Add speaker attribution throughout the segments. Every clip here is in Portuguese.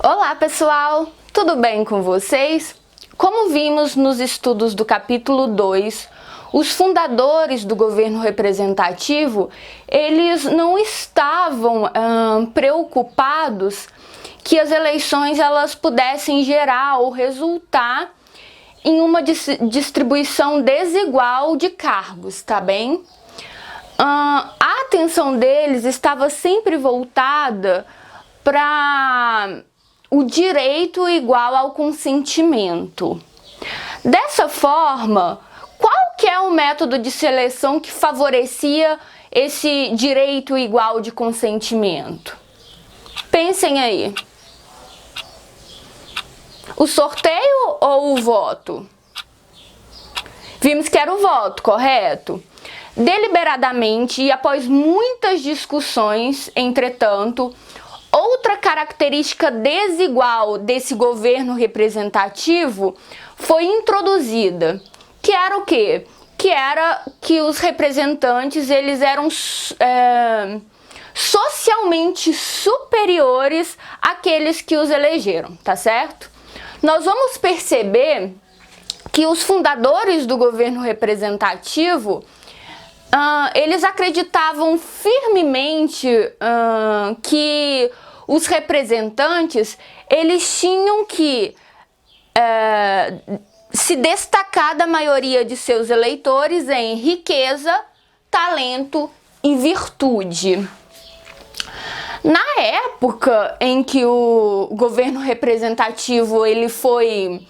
Speaker 1: Olá pessoal, tudo bem com vocês? Como vimos nos estudos do capítulo 2, os fundadores do governo representativo, eles não estavam preocupados que as eleições elas pudessem gerar ou resultar em uma distribuição desigual de cargos, tá bem? A atenção deles estava sempre voltada para o direito igual ao consentimento. Dessa forma, qual que é o método de seleção que favorecia esse direito igual de consentimento? Pensem aí. O sorteio ou o voto? Vimos que era o voto, correto? Deliberadamente e após muitas discussões, entretanto, outra característica desigual desse governo representativo foi introduzida, que era o quê? Que era que os representantes eles eram socialmente superiores àqueles que os elegeram, tá certo? Nós vamos perceber que os fundadores do governo representativo eles acreditavam firmemente que os representantes eles tinham que se destacar da maioria de seus eleitores em riqueza, talento e virtude. Na época em que o governo representativo ele foi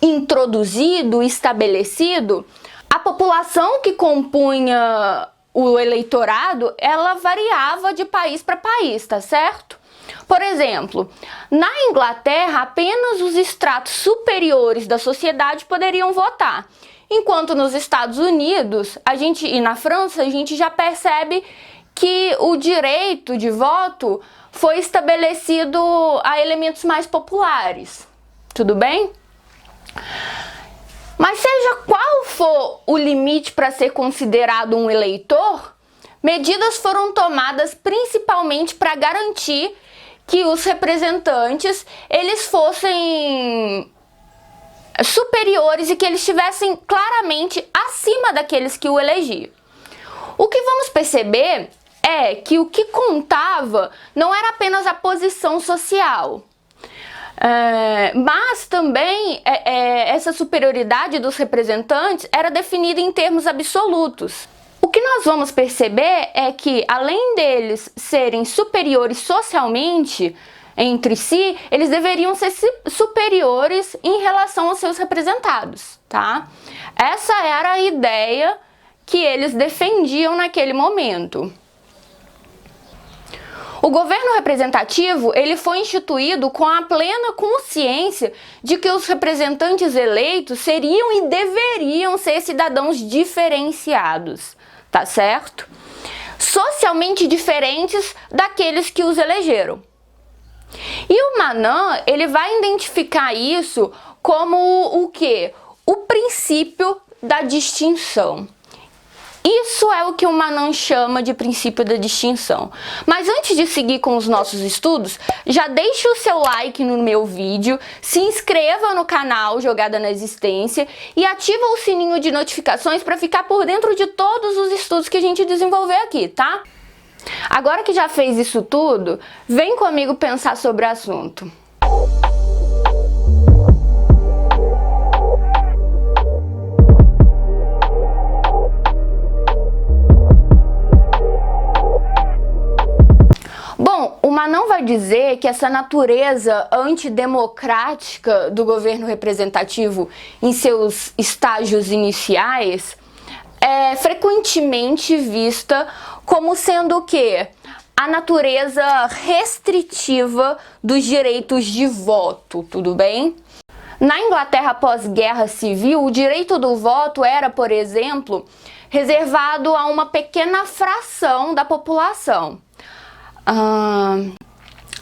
Speaker 1: introduzido, estabelecido, a população que compunha o eleitorado, ela variava de país para país, tá certo? Por exemplo, na Inglaterra, apenas os estratos superiores da sociedade poderiam votar, enquanto nos Estados Unidos e na França, a gente já percebe que o direito de voto foi estabelecido a elementos mais populares. Tudo bem? Mas seja qual for o limite para ser considerado um eleitor, medidas foram tomadas principalmente para garantir que os representantes eles fossem superiores e que eles estivessem claramente acima daqueles que o elegiam. O que vamos perceber é que o que contava não era apenas a posição social, mas também essa superioridade dos representantes era definida em termos absolutos. O que nós vamos perceber é que, além deles serem superiores socialmente entre si, eles deveriam ser superiores em relação aos seus representados, tá? Essa era a ideia que eles defendiam naquele momento. O governo representativo ele foi instituído com a plena consciência de que os representantes eleitos seriam e deveriam ser cidadãos diferenciados, tá certo? Socialmente diferentes daqueles que os elegeram. E o Manan, ele vai identificar isso como o quê? O princípio da distinção. Isso é o que o Manan chama de princípio da distinção. Mas antes de seguir com os nossos estudos, já deixe o seu like no meu vídeo, se inscreva no canal Jogada na Existência e ativa o sininho de notificações para ficar por dentro de todos os estudos que a gente desenvolver aqui, tá? Agora que já fez isso tudo, vem comigo pensar sobre o assunto. O Manan vai dizer que essa natureza antidemocrática do governo representativo em seus estágios iniciais é frequentemente vista como sendo o quê? A natureza restritiva dos direitos de voto, tudo bem? Na Inglaterra pós-guerra civil, o direito do voto era, por exemplo, reservado a uma pequena fração da população.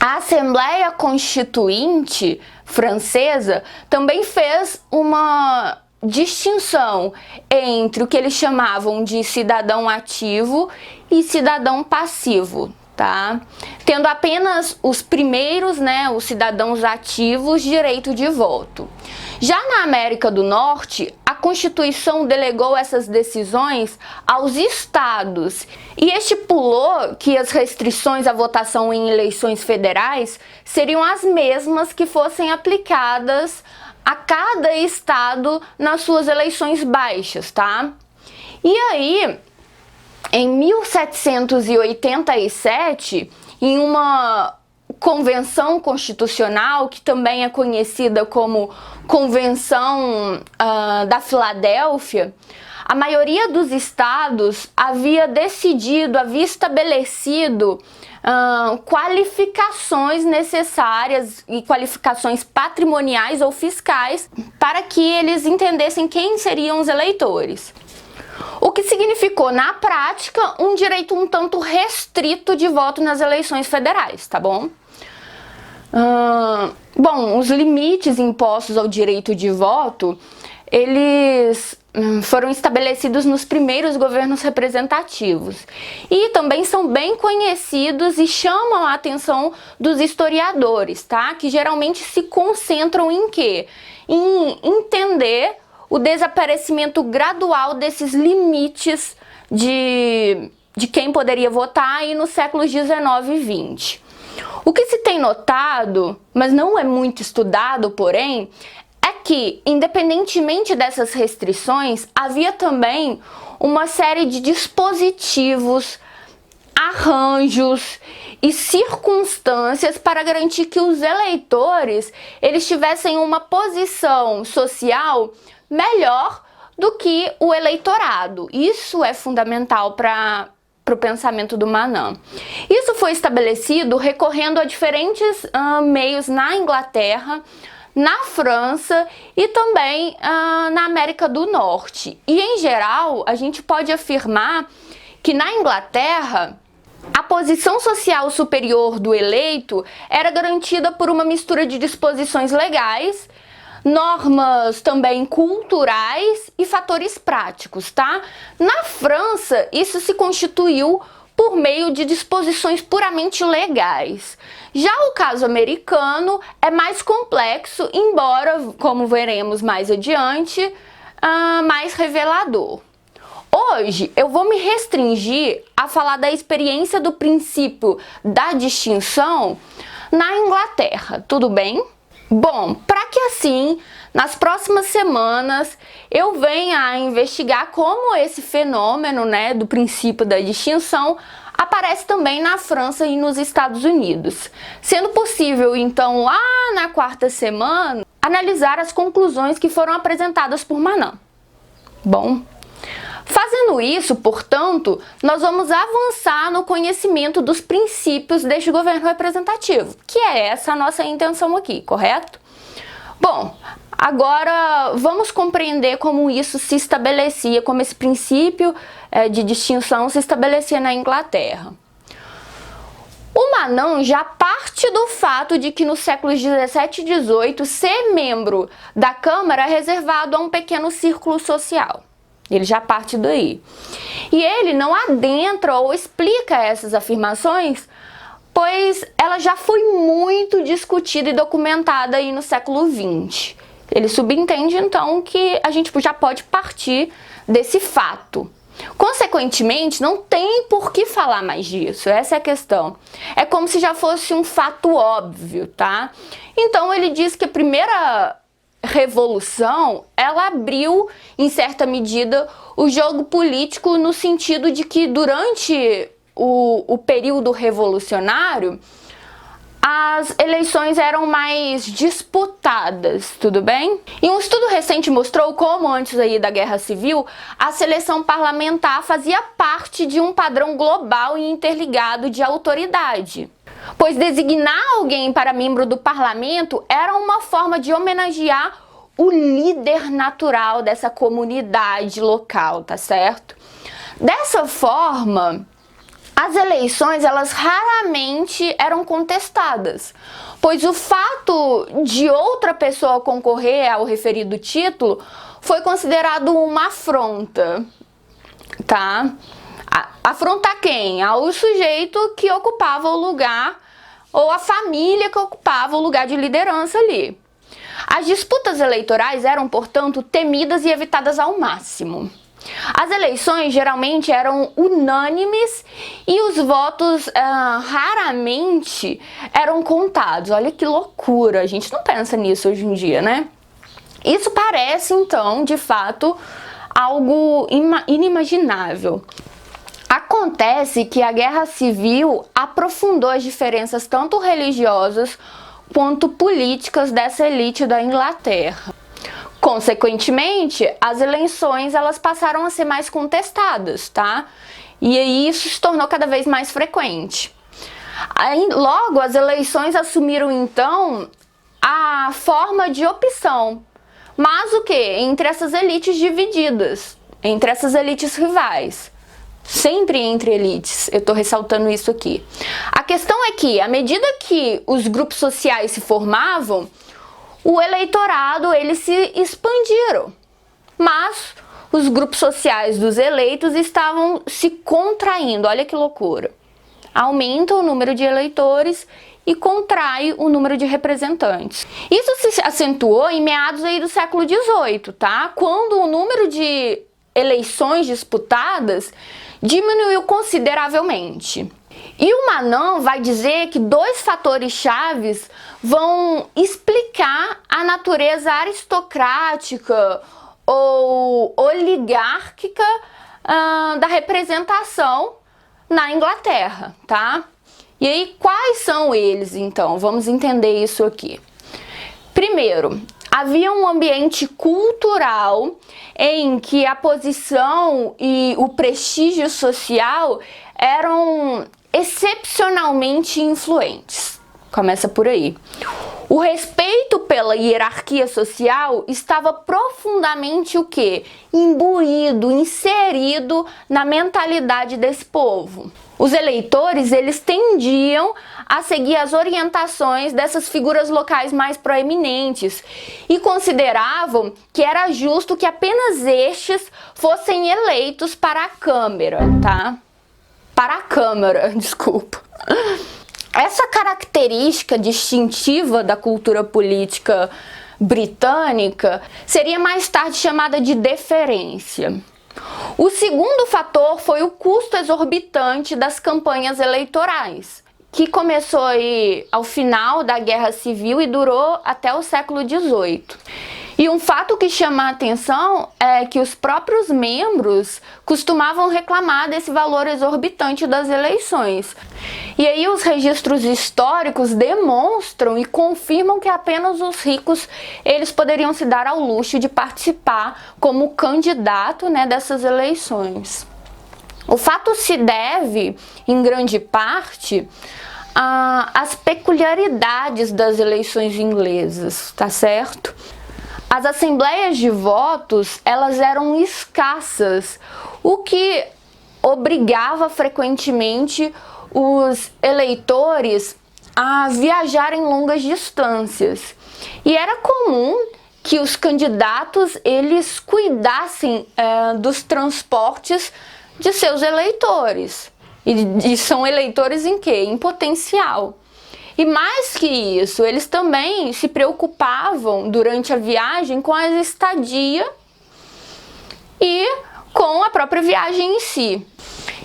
Speaker 1: A Assembleia Constituinte francesa também fez uma distinção entre o que eles chamavam de cidadão ativo e cidadão passivo, tá? Tendo apenas os primeiros, né, os cidadãos ativos, direito de voto. Já na América do Norte, a Constituição delegou essas decisões aos estados e estipulou que as restrições à votação em eleições federais seriam as mesmas que fossem aplicadas a cada estado nas suas eleições baixas, tá? E aí, em 1787, em uma convenção constitucional, que também é conhecida como Convenção da Filadélfia, a maioria dos estados havia estabelecido qualificações necessárias e qualificações patrimoniais ou fiscais para que eles entendessem quem seriam os eleitores. O que significou, na prática, um direito um tanto restrito de voto nas eleições federais, tá bom? Bom, os limites impostos ao direito de voto, eles foram estabelecidos nos primeiros governos representativos e também são bem conhecidos e chamam a atenção dos historiadores, tá? Que geralmente se concentram em quê? Em entender o desaparecimento gradual desses limites de quem poderia votar aí nos séculos 19 e 20. O que se tem notado, mas não é muito estudado, porém, é que, independentemente dessas restrições, havia também uma série de dispositivos, arranjos e circunstâncias para garantir que os eleitores eles tivessem uma posição social melhor do que o eleitorado. Isso é fundamental para o pensamento do Manin. Isso foi estabelecido recorrendo a diferentes meios na Inglaterra, na França e também na América do Norte. E, em geral, a gente pode afirmar que na Inglaterra a posição social superior do eleito era garantida por uma mistura de disposições legais, normas também culturais e fatores práticos, tá? Na França, isso se constituiu por meio de disposições puramente legais. Já o caso americano é mais complexo, embora, como veremos mais adiante, mais revelador. Hoje eu vou me restringir a falar da experiência do princípio da distinção na Inglaterra, tudo bem? Bom, para que assim, nas próximas semanas, eu venha a investigar como esse fenômeno, né, do princípio da distinção aparece também na França e nos Estados Unidos. Sendo possível, então, lá na quarta semana, analisar as conclusões que foram apresentadas por Manin. Bom, fazendo isso, portanto, nós vamos avançar no conhecimento dos princípios deste governo representativo, que é essa a nossa intenção aqui, correto? Bom, agora vamos compreender como isso se estabelecia, como esse princípio de distinção se estabelecia na Inglaterra. O Manin já parte do fato de que nos séculos 17 e 18 ser membro da Câmara é reservado a um pequeno círculo social. Ele já parte daí. E ele não adentra ou explica essas afirmações, pois ela já foi muito discutida e documentada aí no século XX. Ele subentende, então, que a gente já pode partir desse fato. Consequentemente, não tem por que falar mais disso, essa é a questão. É como se já fosse um fato óbvio, tá? Então, ele diz que a primeira revolução, ela abriu, em certa medida, o jogo político no sentido de que durante o período revolucionário, as eleições eram mais disputadas, tudo bem? E um estudo recente mostrou como, antes aí da Guerra Civil, a seleção parlamentar fazia parte de um padrão global e interligado de autoridade. Pois designar alguém para membro do parlamento era uma forma de homenagear o líder natural dessa comunidade local, tá certo? Dessa forma, as eleições, elas raramente eram contestadas, pois o fato de outra pessoa concorrer ao referido título foi considerado uma afronta, tá? Afrontar quem? Ao sujeito que ocupava o lugar, ou a família que ocupava o lugar de liderança ali. As disputas eleitorais eram, portanto, temidas e evitadas ao máximo. As eleições geralmente eram unânimes e os votos raramente eram contados. Olha que loucura, a gente não pensa nisso hoje em dia, né? Isso parece, então, de fato, algo inimaginável. Acontece que a Guerra Civil aprofundou as diferenças tanto religiosas quanto políticas dessa elite da Inglaterra. Consequentemente, as eleições elas passaram a ser mais contestadas, tá? E aí isso se tornou cada vez mais frequente. Logo, as eleições assumiram então a forma de opção. Mas o que? Entre essas elites divididas, entre essas elites rivais. Sempre entre elites, eu estou ressaltando isso aqui. A questão é que, à medida que os grupos sociais se formavam, o eleitorado, eles se expandiram. Mas os grupos sociais dos eleitos estavam se contraindo, olha que loucura. Aumenta o número de eleitores e contrai o número de representantes. Isso se acentuou em meados aí do século XVIII, tá? Quando o número de eleições disputadas diminuiu consideravelmente. E o Manon vai dizer que dois fatores chaves vão explicar a natureza aristocrática ou oligárquica da representação na Inglaterra, tá? E aí, quais são eles, então? Vamos entender isso aqui. Primeiro, havia um ambiente cultural em que a posição e o prestígio social eram excepcionalmente influentes. Começa por aí. O respeito pela hierarquia social estava profundamente o quê? Imbuído, inserido na mentalidade desse povo. Os eleitores, eles tendiam a seguir as orientações dessas figuras locais mais proeminentes e consideravam que era justo que apenas estes fossem eleitos para a Câmara, tá? Para a Câmara, desculpa. Essa característica distintiva da cultura política britânica seria mais tarde chamada de deferência. O segundo fator foi o custo exorbitante das campanhas eleitorais, que começou aí ao final da Guerra Civil e durou até o século XVIII. E um fato que chama a atenção é que os próprios membros costumavam reclamar desse valor exorbitante das eleições. E aí os registros históricos demonstram e confirmam que apenas os ricos eles poderiam se dar ao luxo de participar como candidato, né, dessas eleições. O fato se deve, em grande parte, às peculiaridades das eleições inglesas, tá certo? As assembleias de votos, elas eram escassas, o que obrigava frequentemente os eleitores a viajarem longas distâncias. E era comum que os candidatos eles cuidassem dos transportes de seus eleitores. E são eleitores em quê? Em potencial. E mais que isso, eles também se preocupavam durante a viagem com a estadia e com a própria viagem em si.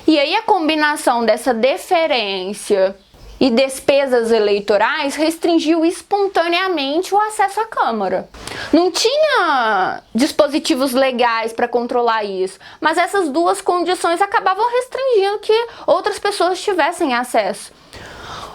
Speaker 1: E aí a combinação dessa deferência e despesas eleitorais restringiu espontaneamente o acesso à Câmara. Não tinha dispositivos legais para controlar isso, mas essas duas condições acabavam restringindo que outras pessoas tivessem acesso.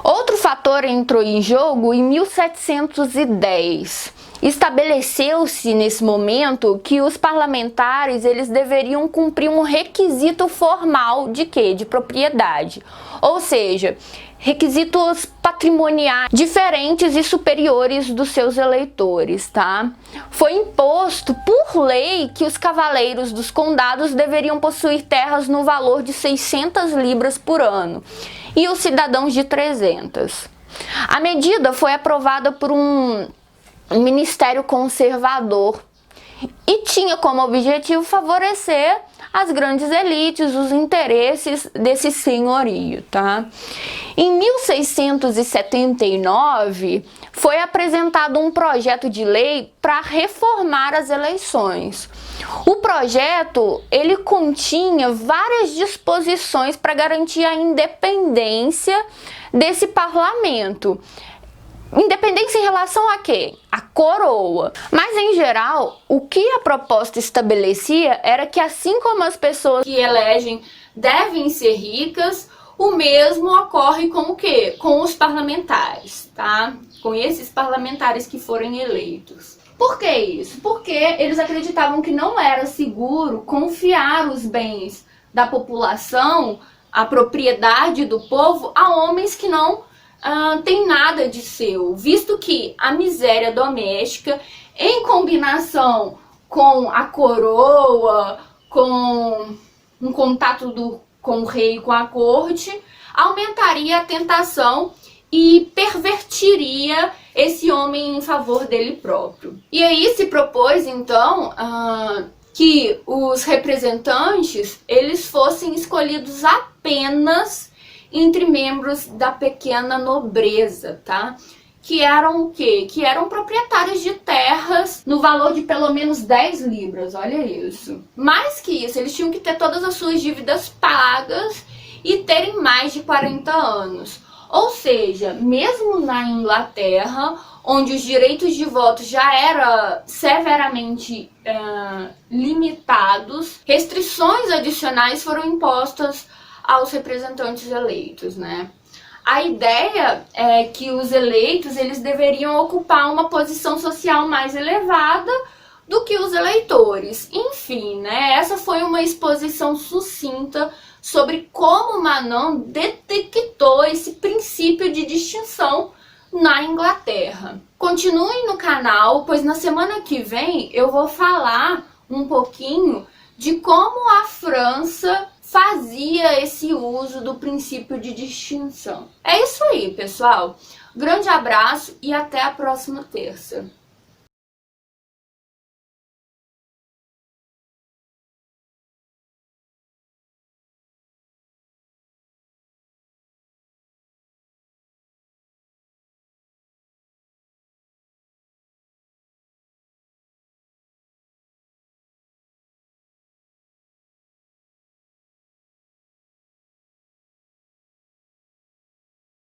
Speaker 1: Outro fator entrou em jogo em 1710. Estabeleceu-se nesse momento que os parlamentares eles deveriam cumprir um requisito formal de quê? De propriedade. Ou seja, requisitos patrimoniais diferentes e superiores dos seus eleitores, tá? Foi imposto por lei que os cavaleiros dos condados deveriam possuir terras no valor de 600 libras por ano e os cidadãos de 300. A medida foi aprovada por um ministério conservador e tinha como objetivo favorecer as grandes elites, os interesses desse senhorio, tá? Em 1679, foi apresentado um projeto de lei para reformar as eleições. O projeto, ele continha várias disposições para garantir a independência desse parlamento. Independência em relação a quê? A coroa. Mas, em geral, o que a proposta estabelecia era que, assim como as pessoas que elegem devem ser ricas, o mesmo ocorre com o quê? Com os parlamentares, tá? Com esses parlamentares que forem eleitos. Por que isso? Porque eles acreditavam que não era seguro confiar os bens da população, a propriedade do povo, a homens que não tem nada de seu, visto que a miséria doméstica, em combinação com a coroa, com um contato com o rei e com a corte, aumentaria a tentação e pervertiria esse homem em favor dele próprio. E aí se propôs, então, que os representantes eles fossem escolhidos apenas entre membros da pequena nobreza, tá? Que eram o quê? Que eram proprietários de terras no valor de pelo menos 10 libras, olha isso. Mais que isso, eles tinham que ter todas as suas dívidas pagas e terem mais de 40 anos. Ou seja, mesmo na Inglaterra, onde os direitos de voto já eram severamente limitados, restrições adicionais foram impostas aos representantes eleitos, né? A ideia é que os eleitos eles deveriam ocupar uma posição social mais elevada do que os eleitores. Enfim, né? Essa foi uma exposição sucinta sobre como Manon detectou esse princípio de distinção na Inglaterra. Continuem no canal, pois na semana que vem eu vou falar um pouquinho de como a França fazia esse uso do princípio de distinção. É isso aí, pessoal. Grande abraço e até a próxima terça.